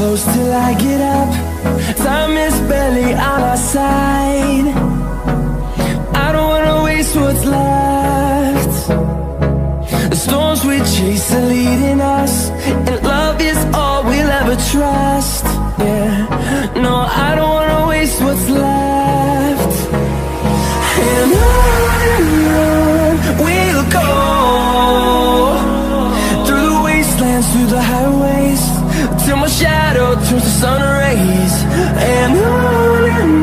close till I get up. Time is barely on our side. I don't wanna waste what's left. The storms we chase are leading us, and love is all we'll ever trust. Yeah, no, I don't wanna waste what's left. And on we'll go, through the wastelands, through the highways, till my shadow turns to sun rays. And on